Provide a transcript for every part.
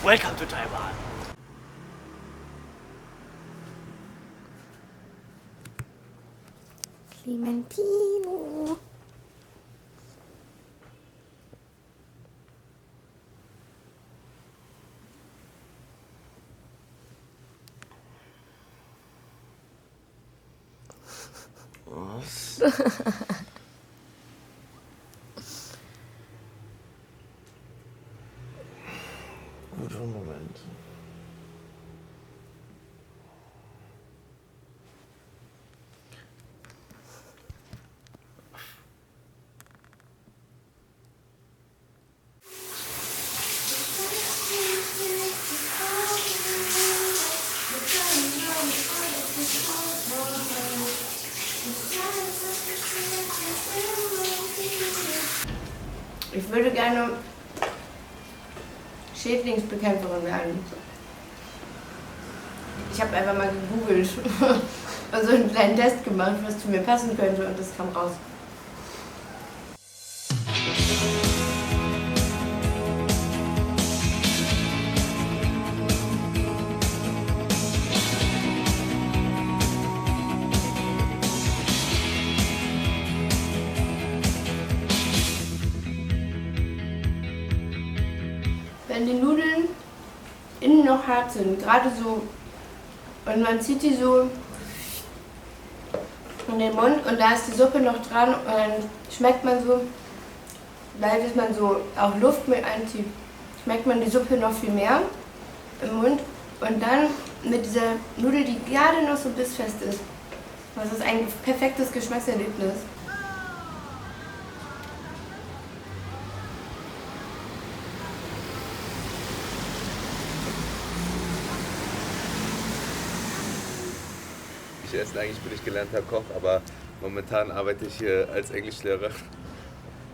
Welcome to Taiwan. Clementino. Was? Guter Moment. Ich würde gerne Schädlingsbekämpferin werden. Ich habe einfach mal gegoogelt und so einen kleinen Test gemacht, was zu mir passen könnte, und das kam raus. Wenn die Nudeln innen noch hart sind, gerade so, und man zieht die so in den Mund und da ist die Suppe noch dran und dann schmeckt man so, weil man so auch Luft mit einzieht, schmeckt man die Suppe noch viel mehr im Mund und dann mit dieser Nudel, die gerade noch so bissfest ist. Das ist ein perfektes Geschmackserlebnis. Eigentlich bin ich gelernter Koch, aber momentan arbeite ich hier als Englischlehrer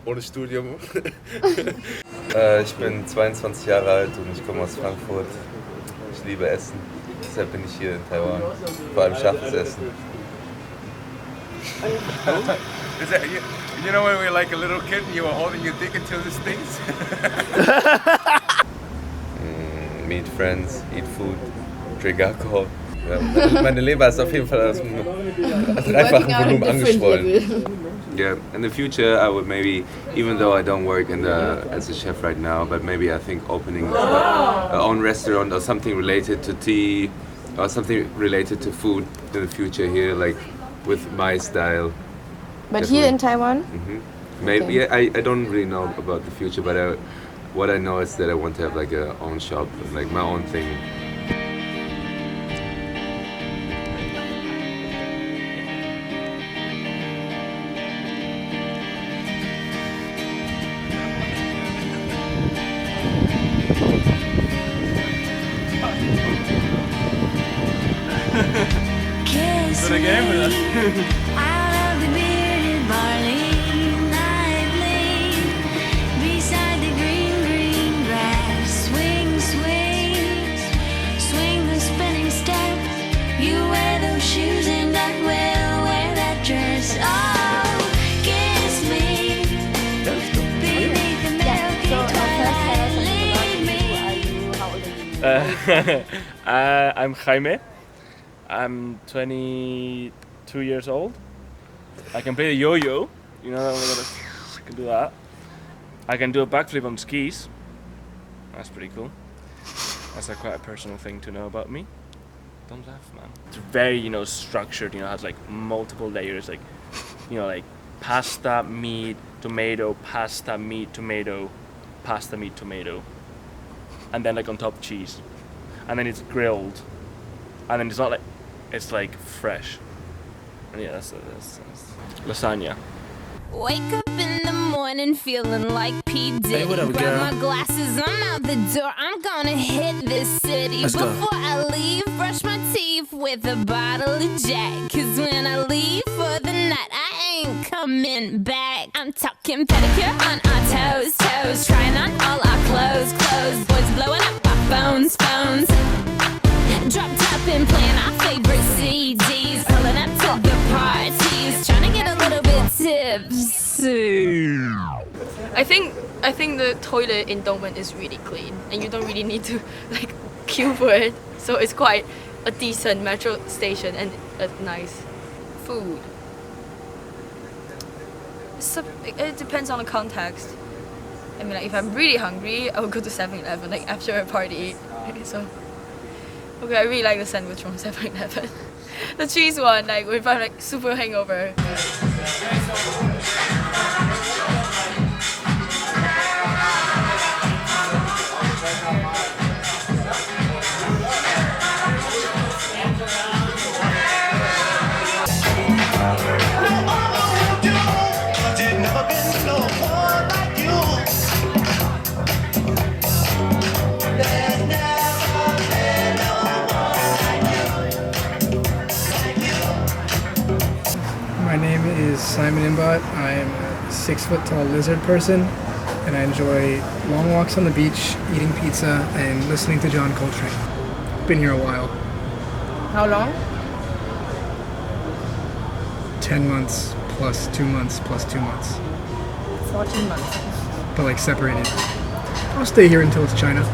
ohne Studium. Ich bin 22 Jahre alt und ich komme aus Frankfurt. Ich liebe Essen, deshalb bin ich hier in Taiwan. Vor allem scharfes Essen. You know when we were like a little kid and you were holding your dick until this things? Meet friends, eat food, drink alcohol. Ja, meine Leber ist auf jeden Fall aus dem dreifachen Volumen angeschwollen. Yeah, in the future I would maybe, even though I don't work as a chef right now, but maybe I think opening our own restaurant or something related to tea or something related to food in the future here, like with my style. But definitely. Here in Taiwan? Mm-hmm. Maybe, okay. Yeah, I don't really know about the future, but what I know is that I want to have like a own shop, like my own thing. So the game with us. Out of the bearded barley, night lane, beside the green, green grass. Swing, swing, swing the spinning step. You wear those shoes and I will wear that dress. Oh, kiss me beneath the milky twilight. Lead me. I'm Jaime. I'm 22 years old. I can play the yo-yo, you know, I can do that. I can do a backflip on skis. That's pretty cool. That's quite a personal thing to know about me. don't laugh, man. It's very, structured, has like multiple layers, like, like pasta, meat, tomato, pasta, meat, tomato, pasta, meat, tomato. And then like on top cheese. And then it's grilled. And then it's not like, it's like fresh. And yeah, that's lasagna. Wake up in the morning feeling like P. Diddy. Hey, what up, Grab girl? my glasses, I'm out the door. I'm gonna hit this city. Let's go. Before I leave, brush my teeth with a bottle of Jack. Cause when I leave for the night, I ain't coming back. I'm talking pedicure on our toes, toes. Trying on all our clothes, clothes. Boys blowing up our phones, phones. Drop top and playing our favorite CDs. Pulling up to the parties. Trying to get a little bit tipsy. I think the toilet in Dongmen is really clean, and you don't really need to like queue for it. So it's quite a decent metro station and a nice food. It depends on the context. I mean, like, if I'm really hungry, I would go to 7-Eleven like after a party. So, okay, I really like the sandwich from 7-Eleven. The cheese one, like if I'm like super hangover. My name is Simon Imbot. I am a 6-foot-tall lizard person, and I enjoy long walks on the beach, eating pizza, and listening to John Coltrane. Been here a while. How long? 10 months plus 2 months plus 2 months. 14 months. But like separated. I'll stay here until it's China.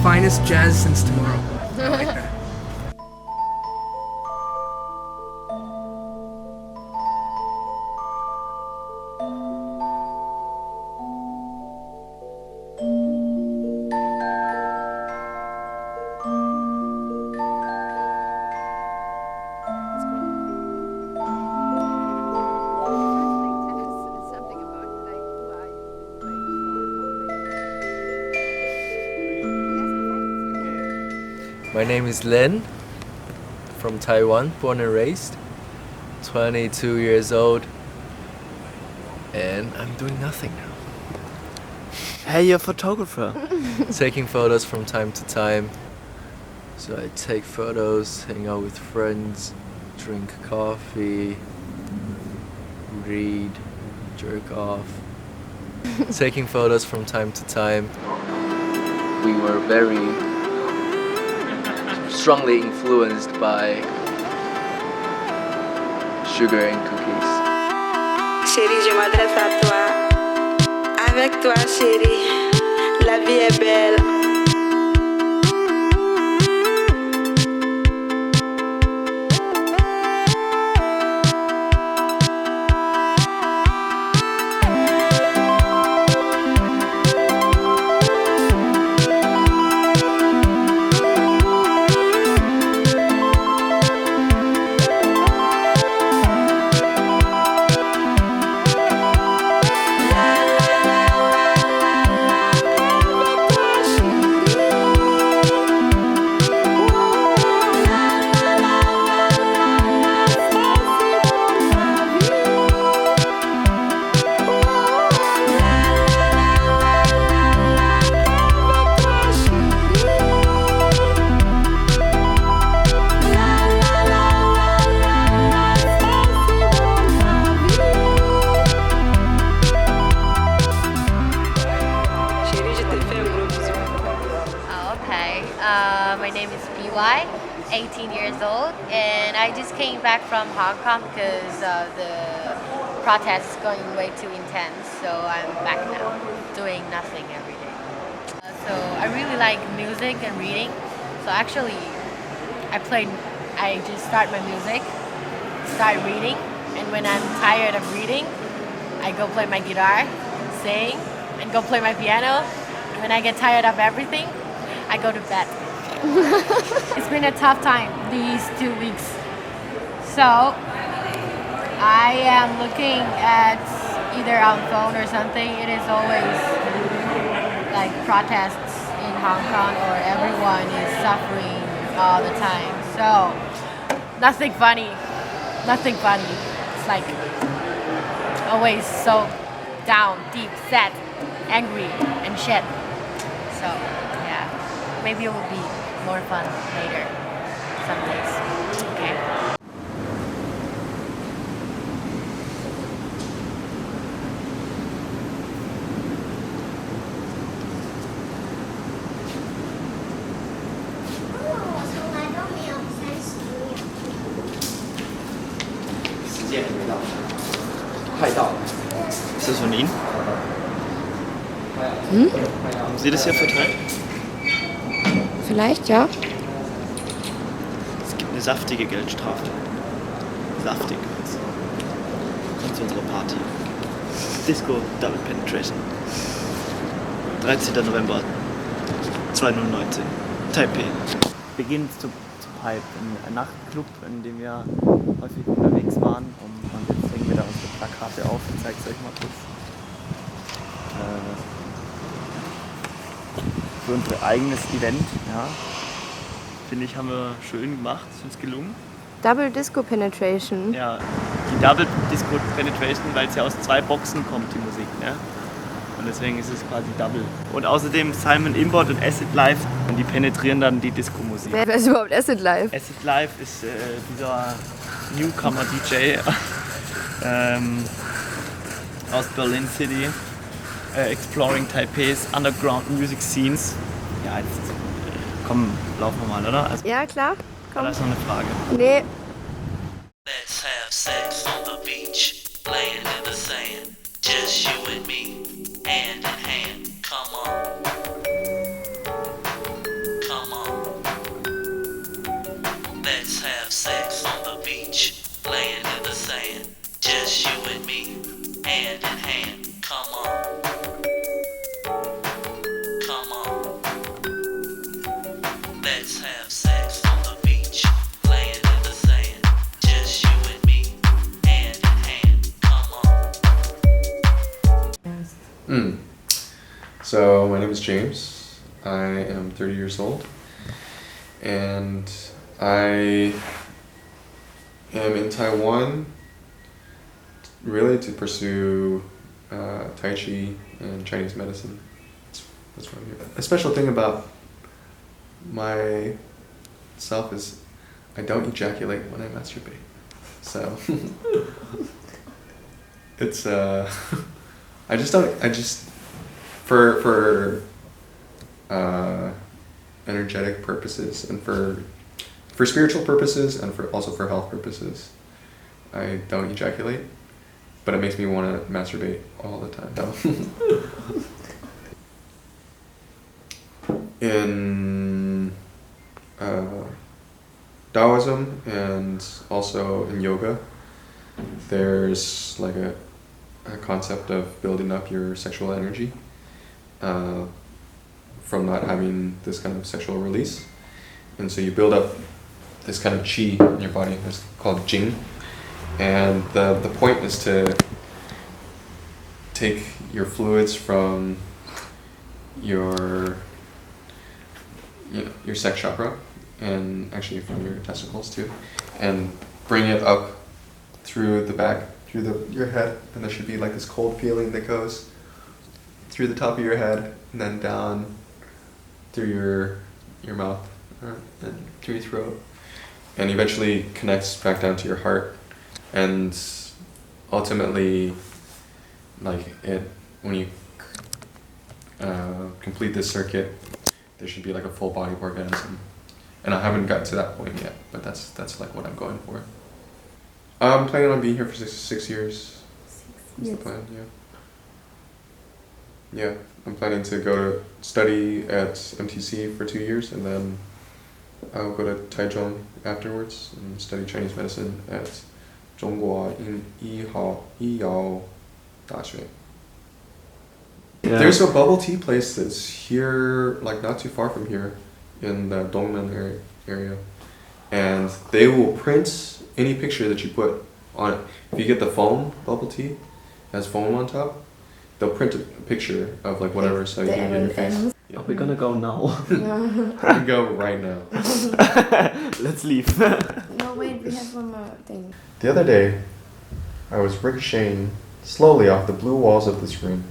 Finest jazz since tomorrow. I like that. My name is Len, from Taiwan, born and raised, 22 years old, and I'm doing nothing now. Hey, you're a photographer. Taking photos from time to time. So I take photos, hang out with friends, drink coffee, read, jerk off. Taking photos from time to time. We were very strongly influenced by sugar and cookies. Chérie, je m'adresse à toi. Avec toi, chérie, la vie est belle. Fly, 18 years old, and I just came back from Hong Kong because the protest is going way too intense, so I'm back now, doing nothing every day. So I really like music and reading, so actually I just start my music, start reading, and when I'm tired of reading, I go play my guitar, sing, and go play my piano. And when I get tired of everything, I go to bed. It's been a tough time these 2 weeks. So I am looking at either on phone or something. It is always like protests in Hong Kong, or everyone is suffering all the time. So nothing funny. It's like always so down, deep, sad, angry, and shit. So yeah, maybe it will be more fun later, some days. Okay. Ist das von Ihnen? Haben Sie das hier verteilt? Vielleicht, ja. Es gibt eine saftige Geldstrafe. Saftig. Kommt zu unserer Party. Disco Double Penetration. 13. November 2019. Taipei. Wir gehen zu Pipe, ein Nachtclub, in dem wir häufig unterwegs waren. Und jetzt hängen wir da unsere Plakate auf. Ich zeige es euch mal kurz. Für unser eigenes Event, ja. Finde ich, haben wir schön gemacht, ist uns gelungen. Double Disco Penetration. Ja, die Double Disco Penetration, weil es ja aus 2 Boxen kommt, die Musik, ne? Und deswegen ist es quasi Double. Und außerdem Simon Imbot und Acid Live, und die penetrieren dann die Disco-Musik. Wer ist überhaupt Acid Live? Acid Live ist dieser Newcomer-DJ aus Berlin City, exploring Taipei's underground music scenes. Ja, jetzt komm, laufen wir mal, oder? Also, Ja, klar. da ist noch eine Frage. Nee. Let's have sex on the beach, laying in the sand, just you and me, hand in hand. Come on, come on. Let's have sex on the beach, laying in the sand, just you and me, hand in hand. Come on, come on. Let's have sex on the beach, laying in the sand, just you and me, hand in hand. Come on. So my name is James. I am 30 years old, and I am in Taiwan really to pursue Tai Chi and Chinese medicine. That's what I'm here. A special thing about myself is I don't ejaculate when I masturbate. So it's I just for energetic purposes and for spiritual purposes and also for health purposes, I don't ejaculate, but it makes me want to masturbate all the time. In Taoism and also in yoga, there's like a concept of building up your sexual energy from not having this kind of sexual release. And so you build up this kind of qi in your body. It's called jing. And the point is to take your fluids from your sex chakra, and actually from your testicles too, and bring it up through the back, through your head, and there should be like this cold feeling that goes through the top of your head and then down through your mouth and through your throat, and eventually connects back down to your heart, and ultimately, like when you complete this circuit, there should be like a full body orgasm, and I haven't got to that point yet. But that's like what I'm going for. I'm planning on being here for six years. That's the plan. Yeah. I'm planning to go to study at MTC for 2 years, and then I'll go to Taiwan afterwards and study Chinese medicine at 中国医药大学. Yeah. There's a bubble tea place that's here, like not too far from here, in the Dongmen area, and they will print any picture that you put on it. If you get the foam bubble tea, it has foam on top, they'll print a picture of like whatever, so you can get your face. Are we gonna go now? We can go right now. Let's leave. No, wait, we have one more thing. The other day, I was ricocheting slowly off the blue walls of this room,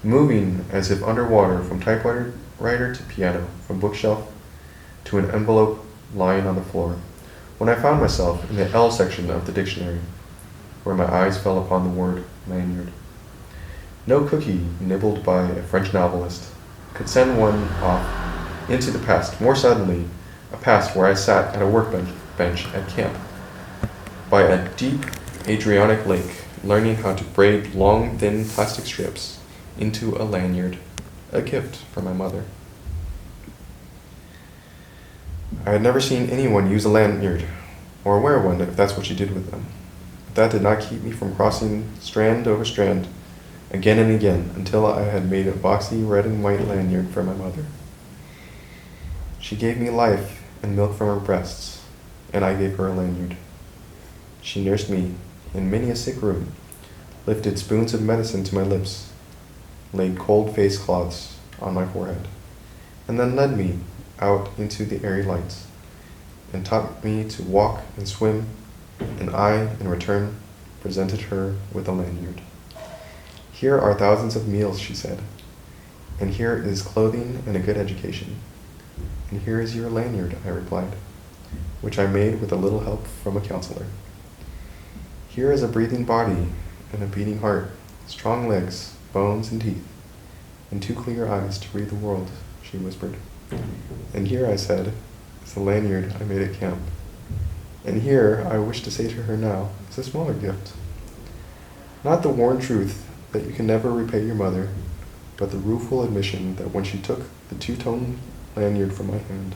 moving as if underwater from typewriter to piano, from bookshelf to an envelope lying on the floor, when I found myself in the L section of the dictionary, where my eyes fell upon the word lanyard. No cookie nibbled by a French novelist could send one off into the past more suddenly, a past where I sat at a workbench at camp by a deep Adriatic lake, learning how to braid long, thin plastic strips into a lanyard, a gift from my mother. I had never seen anyone use a lanyard, or wear one if that's what she did with them. But that did not keep me from crossing strand over strand, again and again, until I had made a boxy red and white lanyard for my mother. She gave me life and milk from her breasts, and I gave her a lanyard. She nursed me in many a sick room, lifted spoons of medicine to my lips, laid cold face cloths on my forehead, and then led me out into the airy lights, and taught me to walk and swim, and I, in return, presented her with a lanyard. Here are thousands of meals, she said, and here is clothing and a good education. And here is your lanyard, I replied, which I made with a little help from a counselor. Here is a breathing body and a beating heart, strong legs, bones and teeth, and 2 clear eyes to read the world, she whispered. And here, I said, is the lanyard I made at camp. And here, I wish to say to her now, is a smaller gift. Not the worn truth that you can never repay your mother, but the rueful admission that when she took the 2-tone lanyard from my hand,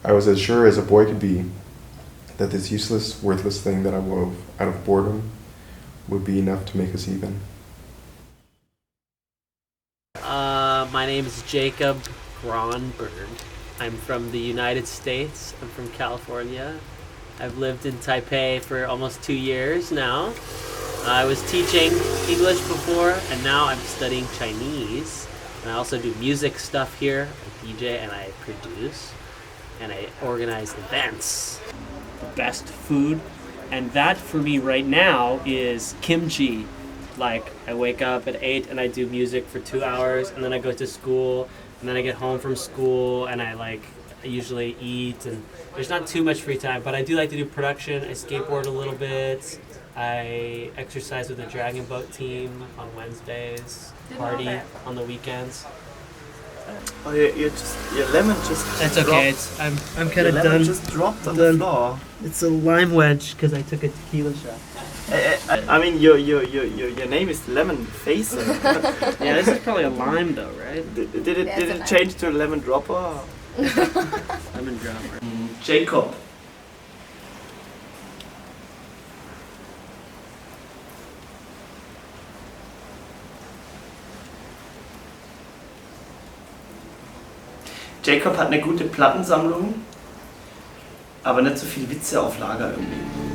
I was as sure as a boy could be that this useless, worthless thing that I wove out of boredom would be enough to make us even. My name is Jacob Gronberg. I'm from the United States. I'm from California. I've lived in Taipei for almost 2 years now. I was teaching English before, and now I'm studying Chinese. And I also do music stuff here. I DJ and I produce, and I organize events. The best food, and that for me right now is kimchi. Like, I wake up at 8 and I do music for 2 hours, and then I go to school, and then I get home from school, and I usually eat, and there's not too much free time, but I do like to do production. I skateboard a little bit. I exercise with the Dragon Boat team on Wednesdays, party on the weekends. Oh, your lemon just That's dropped. okay. I'm kind of done. Lemon just dropped on the floor. It's a lime wedge because I took a tequila shot. I mean, your name is Lemon Face. Yeah, this is probably a lime though, right? Did it change to a lemon dropper? Lemon dropper. Jacob. Jacob hat eine gute Plattensammlung, aber nicht so viel Witze auf Lager irgendwie.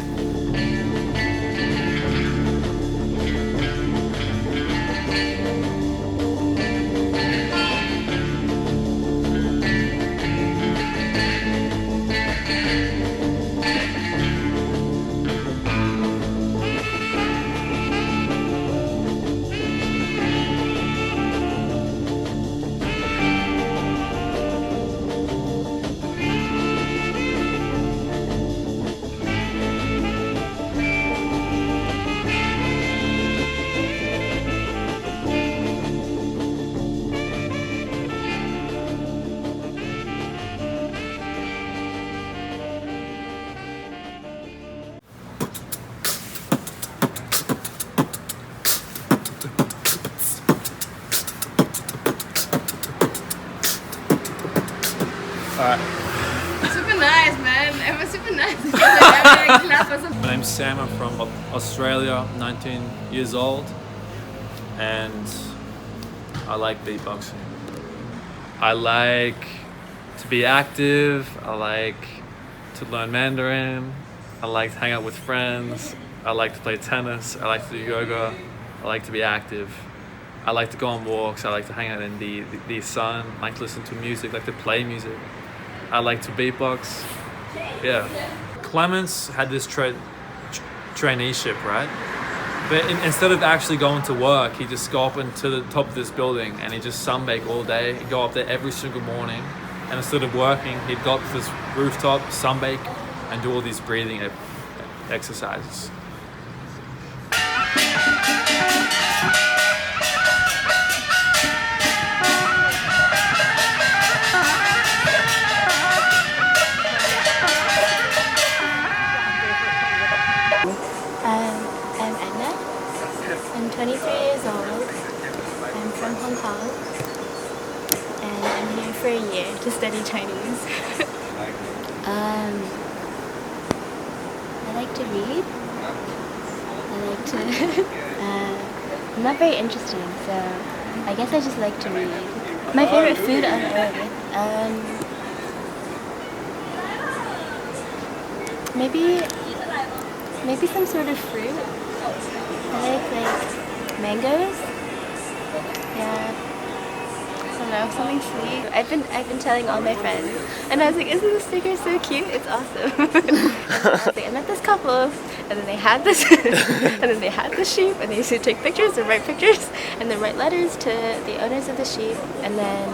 Super nice, man. It was super nice. My name's Sam. I'm from Australia, 19 years old, and I like beatboxing. I like to be active. I like to learn Mandarin. I like to hang out with friends. I like to play tennis. I like to do yoga. I like to be active. I like to go on walks. I like to hang out in the sun. I like to listen to music. I like to play music. I like to beatbox. Yeah. Clemens had this traineeship, right? But instead of actually going to work, he'd just go up into the top of this building and he'd just sunbake all day. He'd go up there every single morning. And instead of working, he'd go up to this rooftop, sunbake, and do all these breathing exercises. I'm Anna. I'm 23 years old. I'm from Hong Kong. And I'm here for a year to study Chinese. I like to read. I like to... I'm not very interesting, so I guess I just like to read. My favorite food on earth? Maybe some sort of fruit. I like mangoes. Yeah. I don't know, something sweet. I've been telling all my friends, and I was like, isn't this sticker so cute? It's awesome. And I was like, I met this couple, and then they had this, and then they had the sheep, and they used to take pictures and write pictures, and then write letters to the owners of the sheep, and then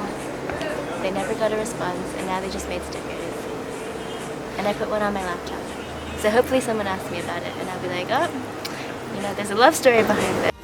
they never got a response, and now they just made stickers. And I put one on my laptop. So hopefully someone asks me about it, and I'll be like, oh, you know, there's a love story behind it.